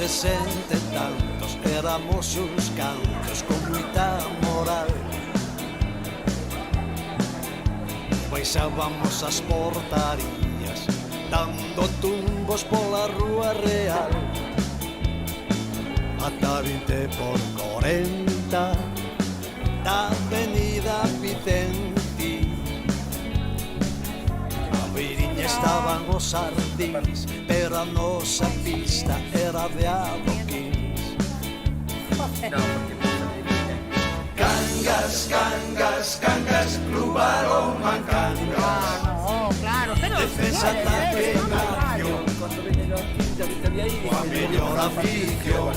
60 e tantos éramos uns cantos con moita moral. Baixábamos as portarías dando tumbos pola rúa real. Ata 20 por 40 da avenida Vicente. A beiriña estaban os sardins, pero a nosa pista era de adoquins. Cangas, cangas, cangas, Club Aroma Cangas. No, claro, pero... Defensa, ataque, acción. Coa mellor afición.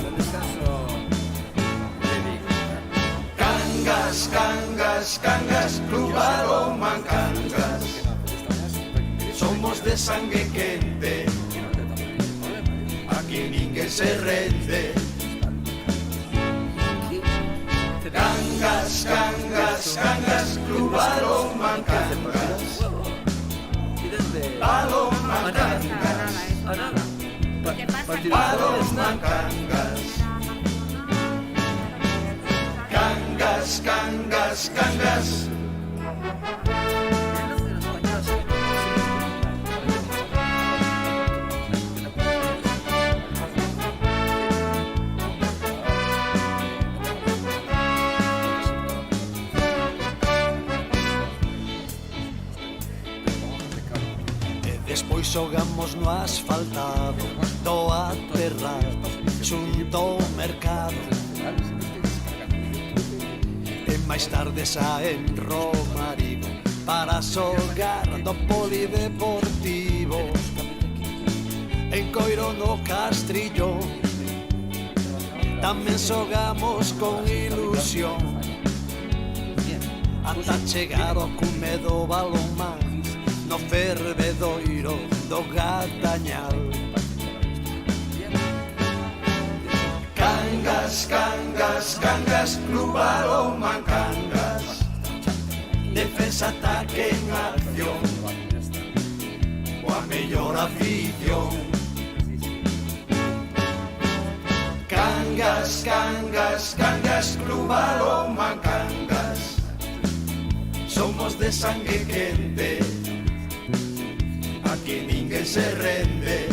Cangas, cangas, cangas, Club Aroma Cangas. Somos de sangue quente, aquí ninguén se rende. Cangas, cangas, cangas, Club Aroma Cangas. Aroma Cangas. Aroma Cangas. Cangas, cangas, cangas. Despois xogamos no asfaltado do aterrado xunto ao mercado. E máis tarde xa en Romarigo para xogar do polideportivo. En Coiro no Castrillo tamén xogamos con ilusión, ata chegar ao cume do balonmán no fervedoiro do Gatañal. Cangas, cangas, cangas, Club Aroma Cangas. Defensa, ataque en acción, coa mellor afición. Cangas, cangas, cangas, Club Aroma Cangas. Somos de sangue quente, aquí ninguén se rende.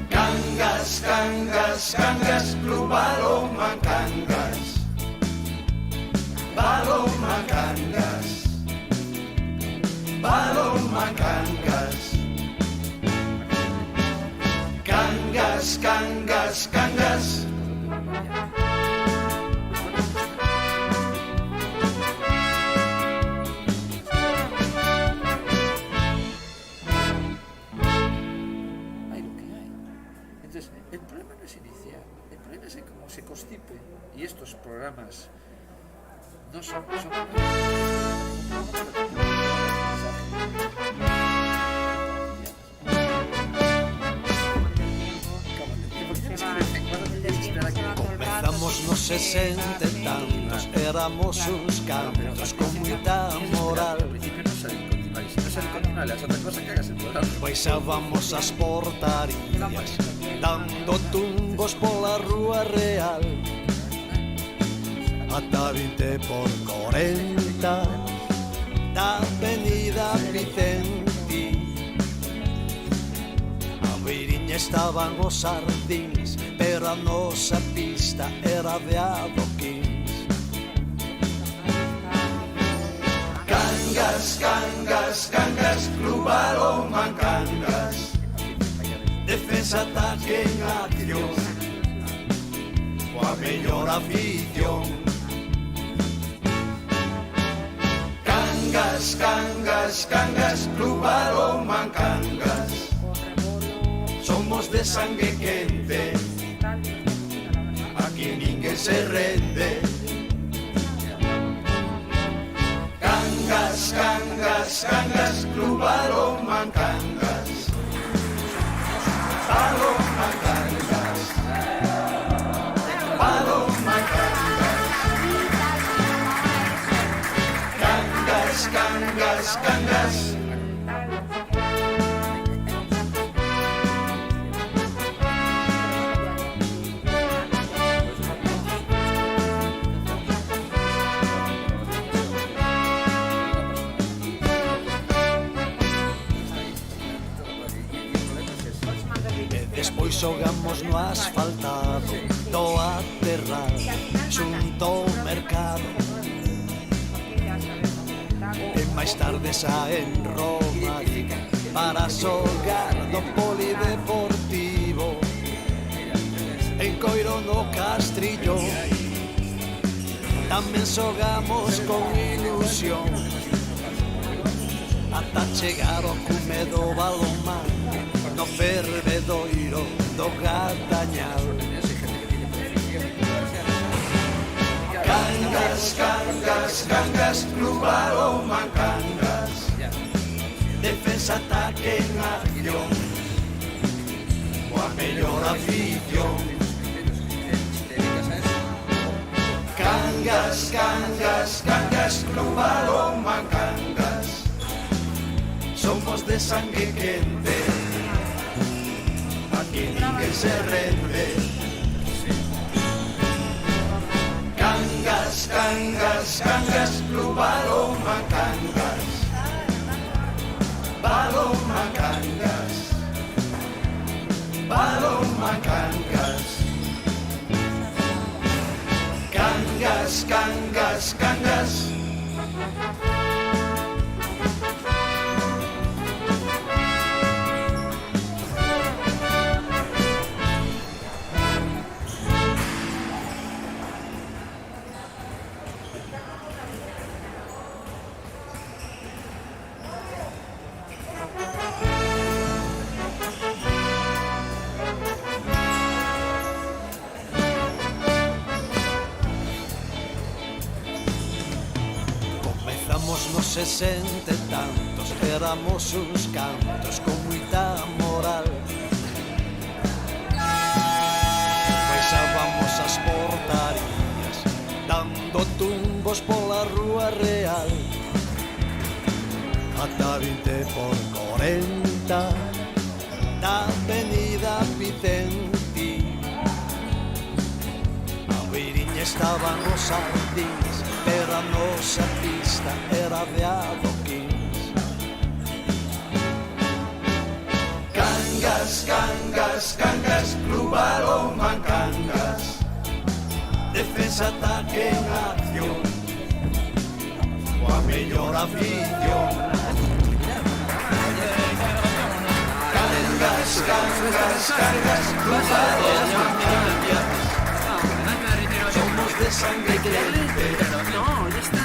Cangas, cangas, cangas, Club Aroma Cangas. Aroma Cangas. Aroma Cangas. Cangas, cangas, cangas. El problema no es iniciar, el problema es en cómo se constipe, y estos programas no son Comenzamos nos 60 e tantos, éramos uns cantos con moita moral. Al principio no saben continuar, y si no saben continuar, es otra cosa que hagas el programa. Baixábamos as portarías dando tumbos pola rúa real. Ata 20 por 40 da avenida Vicente. A beiriña estaban os sardins, pero a nosa pista era de adoquins. Cangas, cangas, cangas, Club Aroma Cangas. Defensa, ataque en acción, coa mellor afición. Cangas, cangas, cangas, Club Aroma Cangas. Somos de sangue quente, aquí ninguén se rende. Cangas, cangas, cangas, Club Aroma Cangas. Aroma Cangas. Aroma Cangas. Cangas, cangas, cangas. xogamos no asfaltado do aterral xunto ao mercado. E máis tarde xa en Roma para xogar no polideportivo en Coiro no Castrillo. Tamén xogamos con ilusión ata chegar ao cume do balonmán no fervedoiro do Gatañal. Cangas, cangas, cangas, Club Balonmán Cangas, defensa, ataque en acción, coa mellor afición. Cangas, cangas, cangas, Club Balonmán Cangas, somos de sangue quente, aquí ninguén se rende. Cangas, cangas, cangas, Club Balonmán Cangas, Balonmán Cangas, Balonmán Cangas. Cangas, cangas, cangas. Nos 60 e tantos éramos uns cantos con moita moral. Baixábamos as portarías dando tumbos pola rúa real ata 20 por 40 da avenida Vicenti. A beiriña estaban os sardins, pero a nosa pista era de adoquins. Cangas, cangas, cangas, Club Balonmán Cangas, defensa, ataque en acción, coa mellor afición. Cangas, cangas, cangas, Club Balonmán Cangas, somos de sangre quente. No, ya está.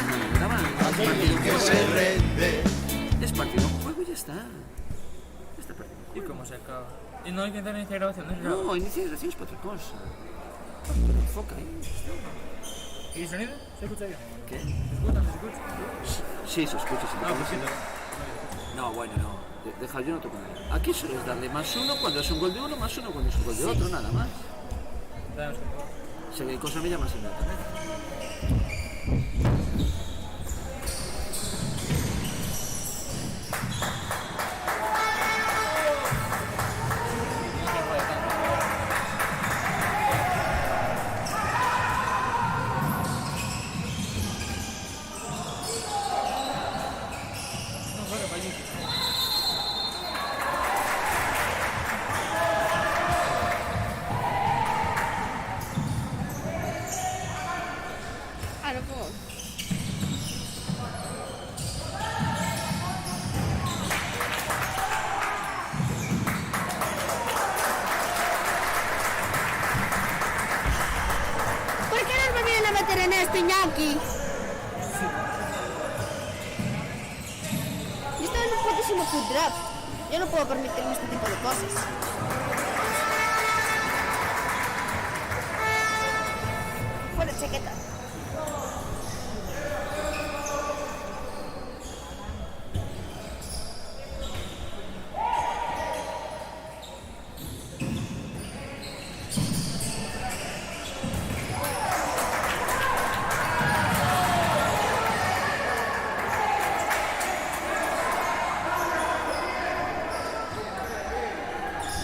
Que se rende. Es partido un juego y ya está. Está partido un ¿Y juego. cómo se acaba? ¿Y no intentan iniciar grabación? No, inicia grabaciones para otra cosa. Pero enfoca ahí. ¿Y el sonido? ¿Se escucha bien? ¿Qué? ¿Se escucha? ¿Se escucha? Sí, se escucha. Se No, escucha. poquito. No, bueno, no. Deja, yo no toco nada. Aquí solo es darle más uno cuando es un gol de uno, más uno cuando es un gol de otro, nada más. Dame un Si hay cosa me llamas inmediatamente. Ah, no puedo. ¿Por qué no me vienen a meter en esto, Iñaki? Yo estaba en un putísimo food draft. Yo no puedo permitirme este tipo de cosas. Fuera chaqueta.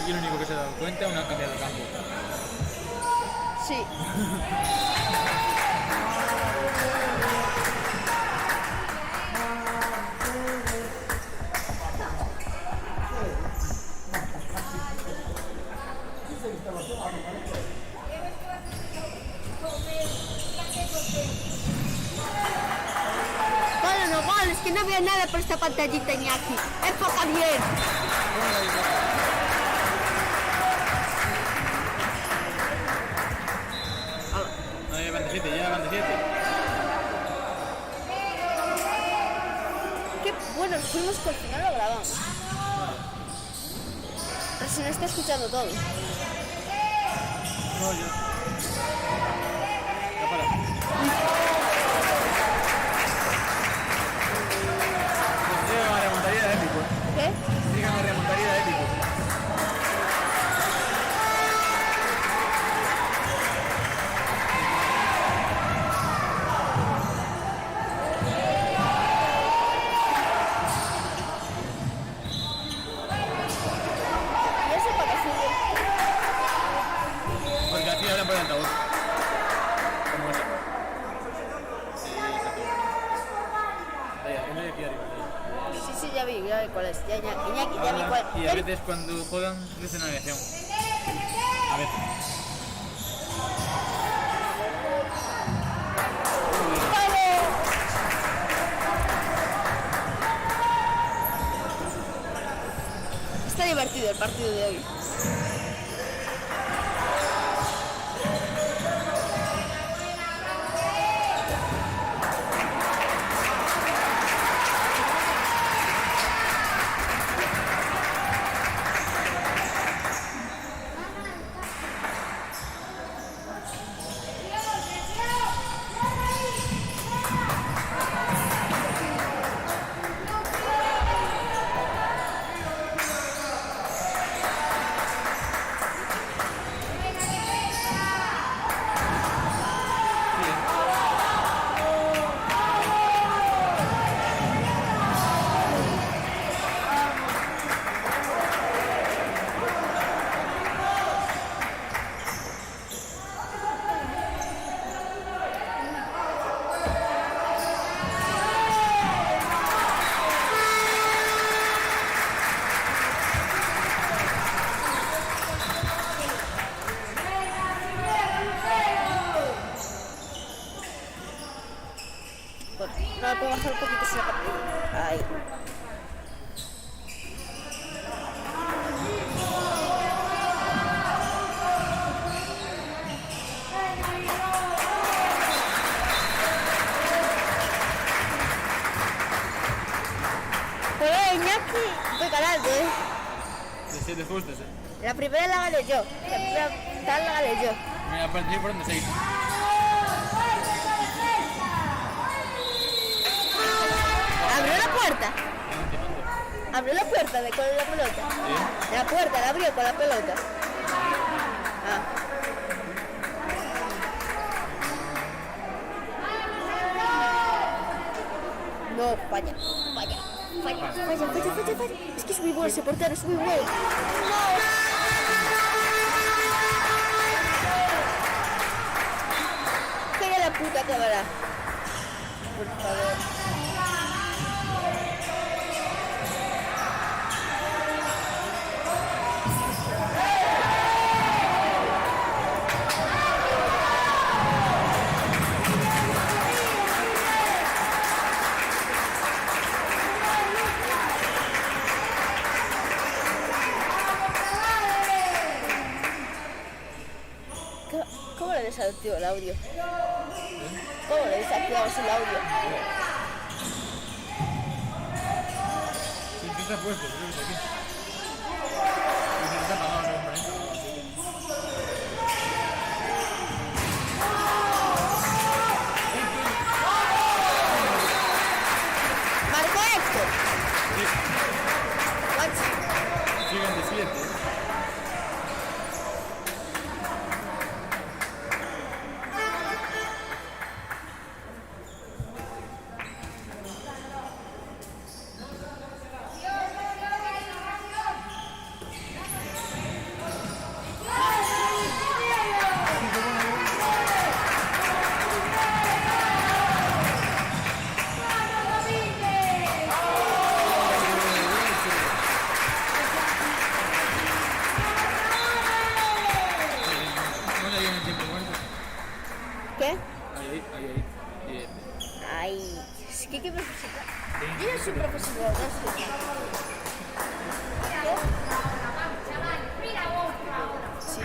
Y lo único que se ha dado cuenta es una cambiada de campo. Sí. que no veo nada por esta pantallita, Iñaki. Enfoca bien. No, ya van de 7, ya van de 7. Qué bueno, fuimos que al final lo grabamos. Pero si no está escuchando todo. No, yo. Ya para. Llega una remontaría de épico. ¿Qué? Llega una remontaría de épico. ¿Y eso para qué sirve? Porque así hablan por el altavoz. Como eso. Ahí, no hay aquí arriba. Sí, ya vi cuál es. Ya, Iñaki, ya vi cuál. Y a veces cuando juegan dicen navegación. A veces. Está divertido el partido de hoy. Bueno, no, puedo bajar un poquito si la partida. Ahí. Pero Iñaki fue ganando, ¿eh? De 7 justos, La primera la gané yo. La primera tal la gané yo. Mira, a partir por donde 6. Abrió la puerta. Abrió la puerta con la pelota. La puerta la abrió con la pelota. Ah. No, falla. Es que es muy bueno ese portero, es muy bueno. No. Calla la puta cámara. Por favor. ¿Cómo le desactivo el audio? ¿Cómo le desactivamos el audio? Sí, está puesto, creo que aquí. Está apagado, se ve por ahí. Marcó Héctor. Sí, Guachi. siguen de 7. que qué profesional. Yo ya soy profesional de esto. Sí.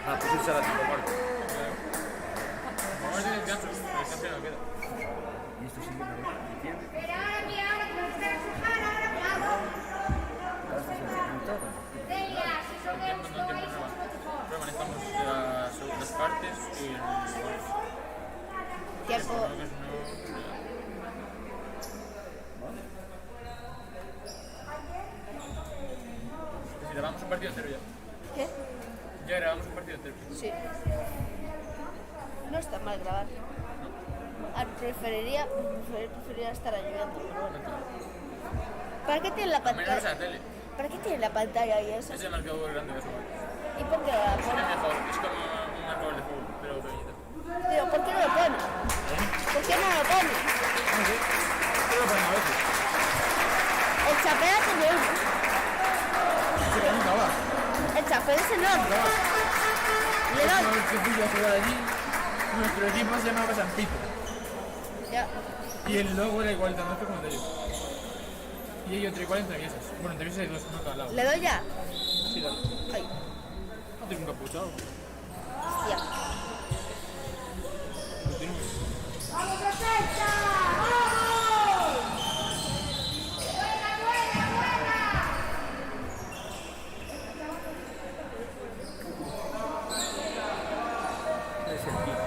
Ah, pues esa la tengo muerta. Vamos a ver el descanso no queda. Y esto sigue en diciembre. Tiempo no va. Pero manejamos las partes y el Tiempo. Si grabamos un partido entero ya. ¿Qué? Ya grabamos un partido entero. Sí. No está mal grabar. Preferiría estar ayudando. ¿Para qué tiene la Menos pantalla? esa tele. ¿Para qué tiene la pantalla y eso? Es demasiado grande eso. ¿Y por qué no la Es pone? mejor, es como un marcador de fútbol, pero pequeñito. Tío, ¿por qué no lo pone? ¿Por qué no lo pone? No sé. Pero lo ponen a veces. El chapela tiene uno. Sí, pero nunca va. El chapela es enorme. Le Una doy. vez que fui a jugar allí, nuestro equipo se llamaba San Pito. Ya. Y el logo era igual tan alto como el de ellos. Y hay otro igual en Traviesas. Bueno, en Traviesas hay dos, uno a cada lado. Le doy ya. Sí, dale. Ay, No tengo un capuchado. hostia. Continúa. Es el tío.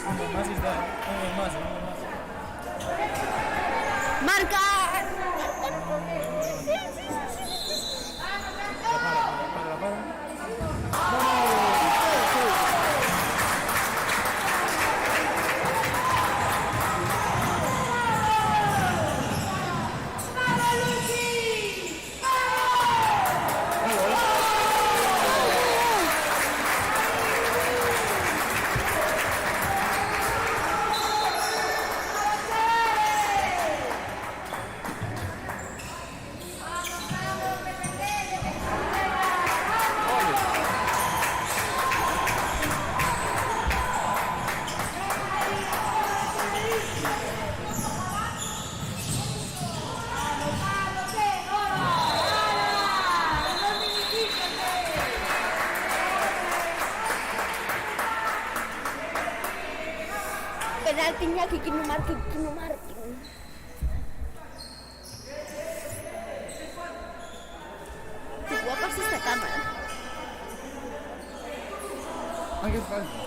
Uno más y está. Uno más, uno más. ¡Marca! Penalti Iñaki, que no marque, que no marque. Qué guapa es esta cámara. Ah, qué falta.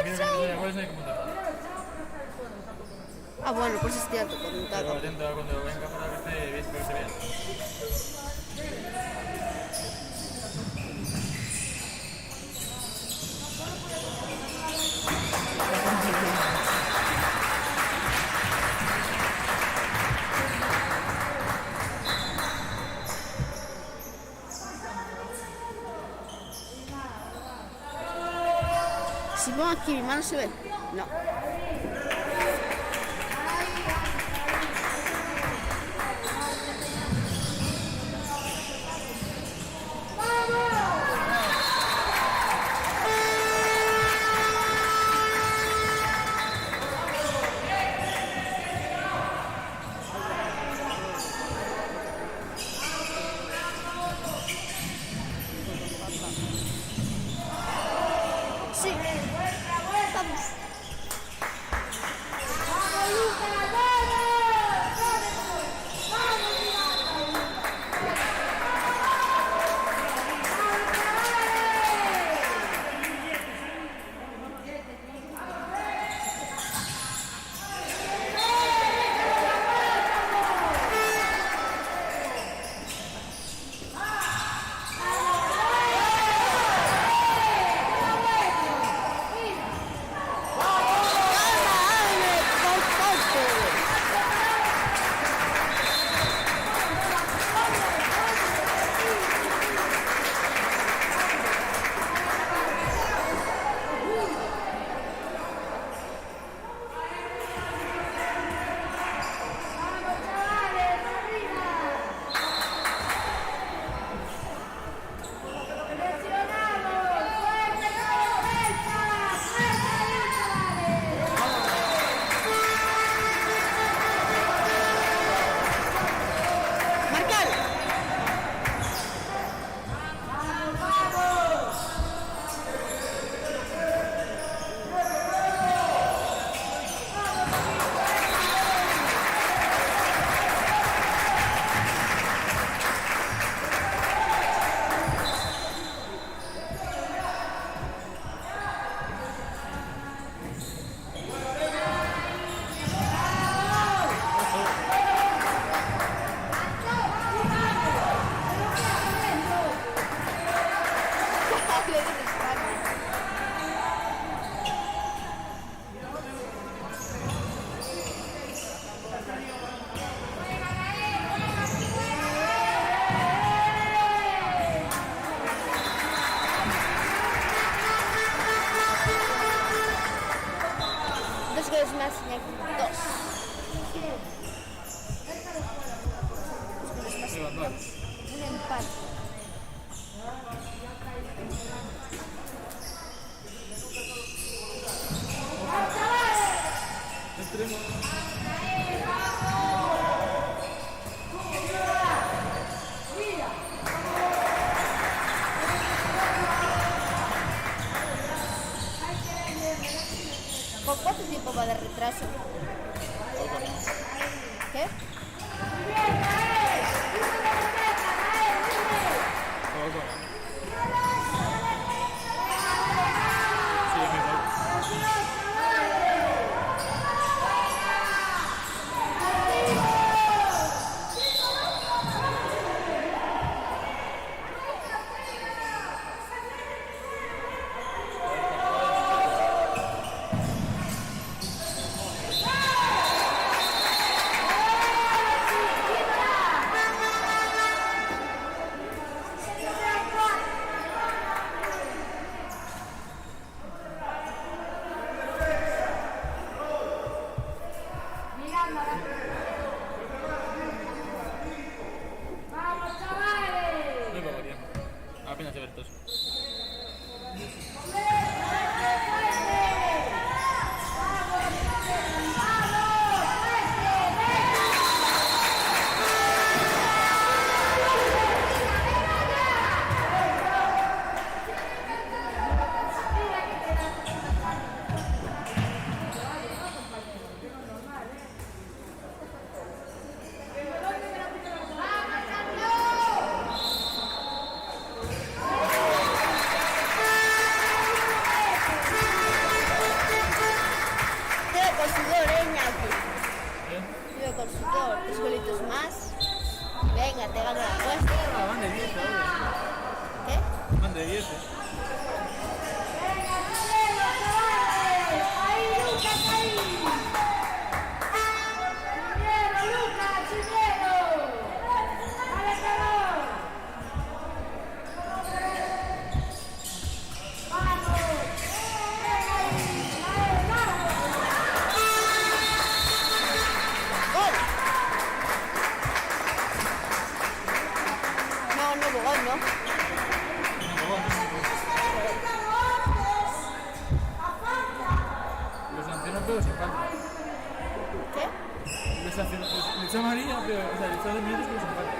Mira, ¿cuál es el que montar? Ah, bueno, pues es cierto, con un Pero taco. atento a cuando venga para que esté bien, para que se vea. Si pongo aquí mi mano se ve. No. Sí. Vamos. Marcar. Dos goles más, dos. Sí, van dos. Un empate. ¿Con cuánto tiempo va de retraso? ¿Qué? Sí, es mi favor. No hay batería. Apenas se ve el toso. de 10, ¡Gol! No, no hubo gol, ¿no? Lo sancionó pero sin falta. ¿Qué? Le echó amarilla, pero, o sea, le echó 2 minutos pero sin falta.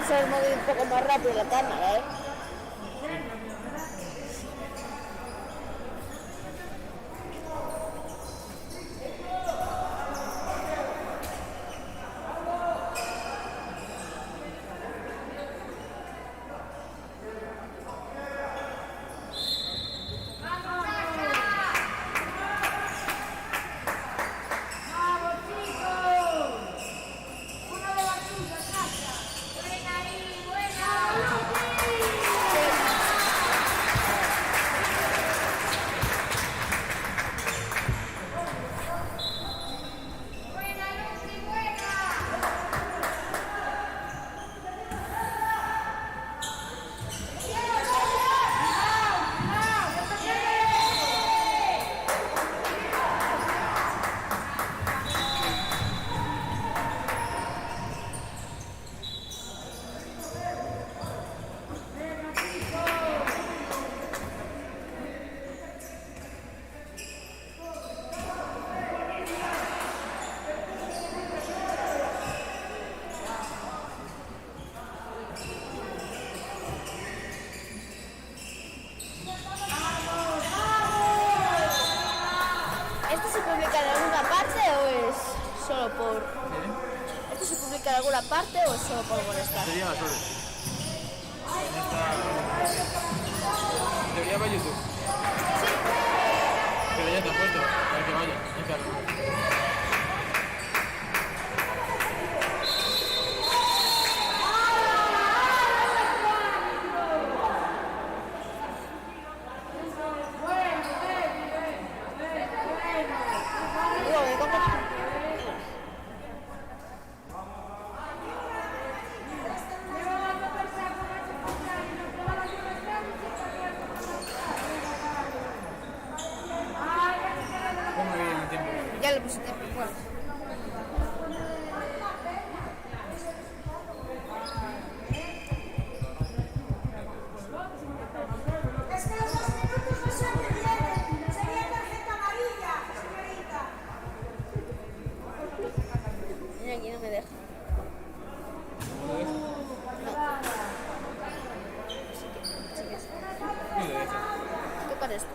se ha movido un poco más rápido la cámara, ¿eh? ¿Esto se publica en alguna parte o es solo por...? ¿Esto se publica en alguna parte o es solo por molestar? Sería las horas. En teoría va a YouTube. Pero ya te has puesto, para que vaya. Digo, me compro... Ponme bien el tiempo. Ya le puse tiempo. Bueno. Es que los 2 minutos no se entienden. Sería tarjeta amarilla, señorita. Mira, aquí no me deja. Tocar esto.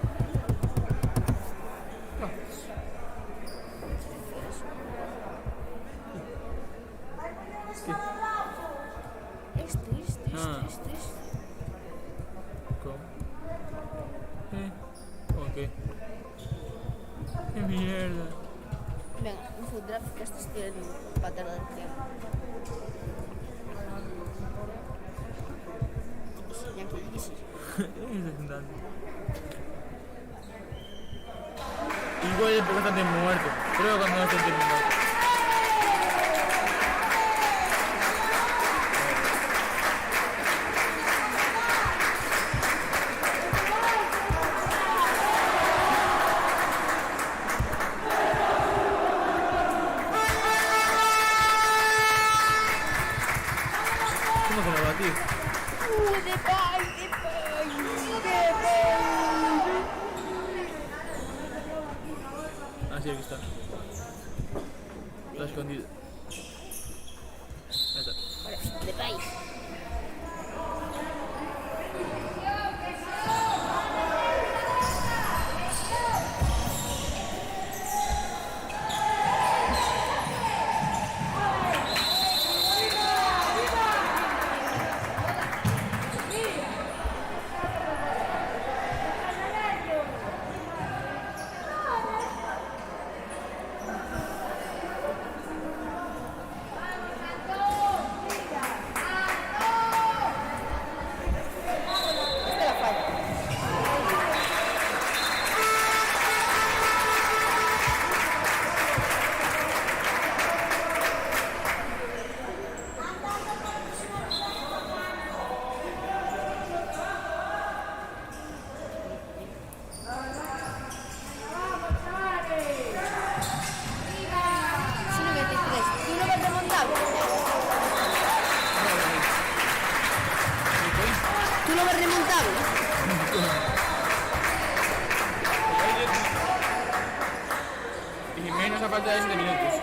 Esto. ¿Cómo? ¿Cómo qué? ¡Qué mierda! Venga, un food draft que estos tienen para tardar tiempo. Y aquí, sí. Igual es porque está tiempo muerto. Creo que cuando no está el tiempo muerto. ¿Cómo se lo batí? De pay. Ah, sí, aquí está. Está escondido. Ahí está. Ahora, de pay. Esta la falla. Sí, 93. ¿Tú no vas remontable? ¿Tú no vas remontable? Y menos a falta de 7 minutos.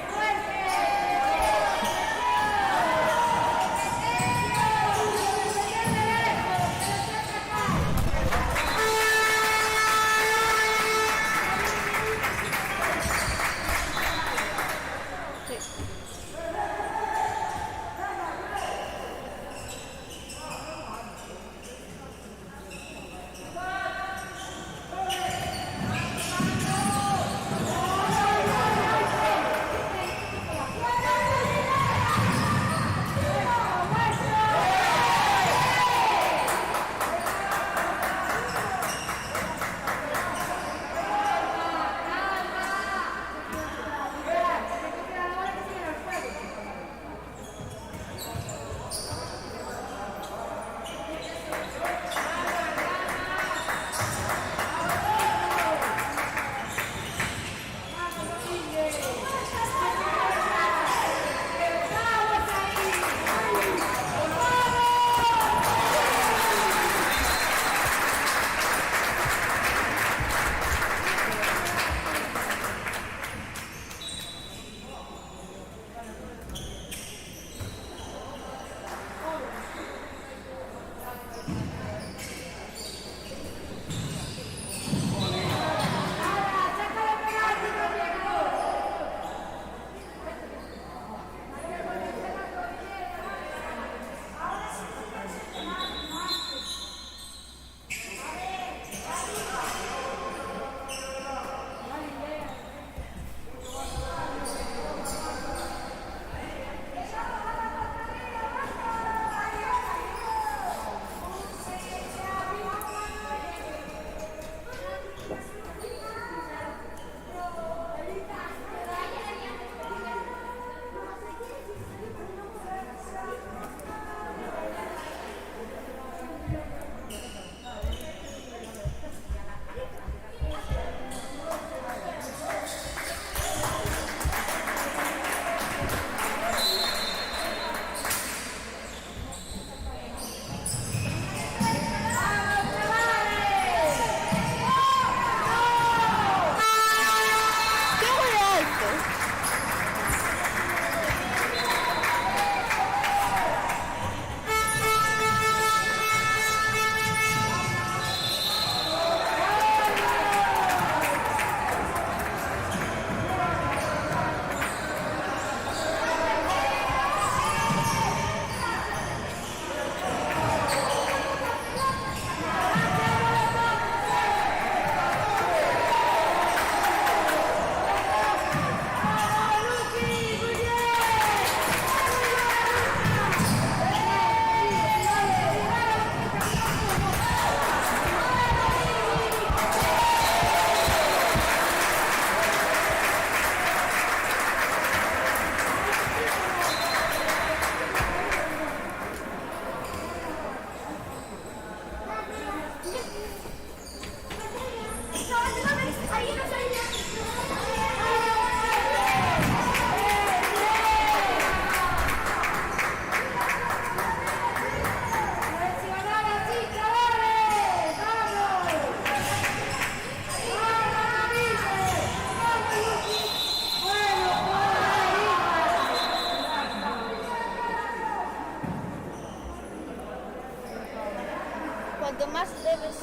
Cuanto más bebes,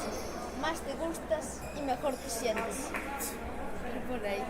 más te gustas y mejor te sientes. Por ahí.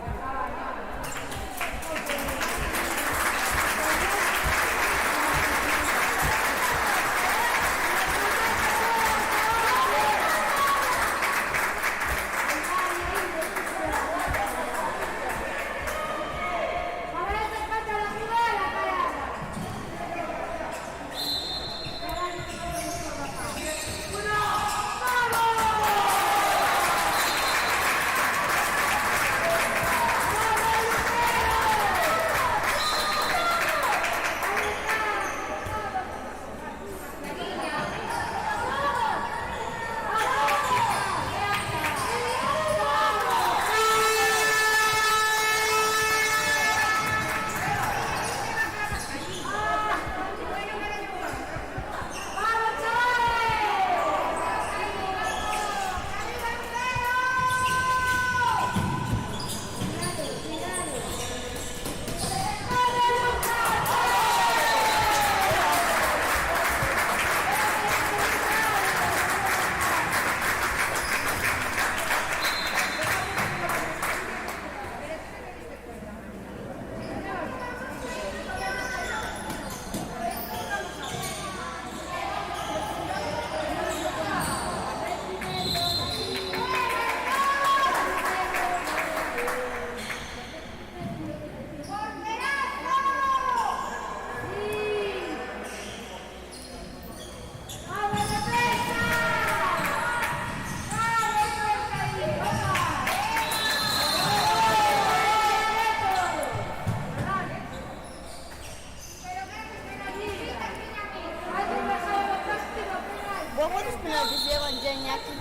¿Cuántos penaltis llevan ya, Iñaki?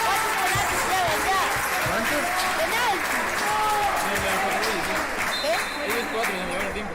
¿Cuántos penaltis llevan ya? ¿Cuántos? ¡Penaltis! Sí, me dan 4 veces, sí. ¿Qué? Ellos 4, ya me llevan tiempo.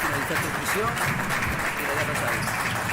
Finalizar tu misión y la ya pasáis.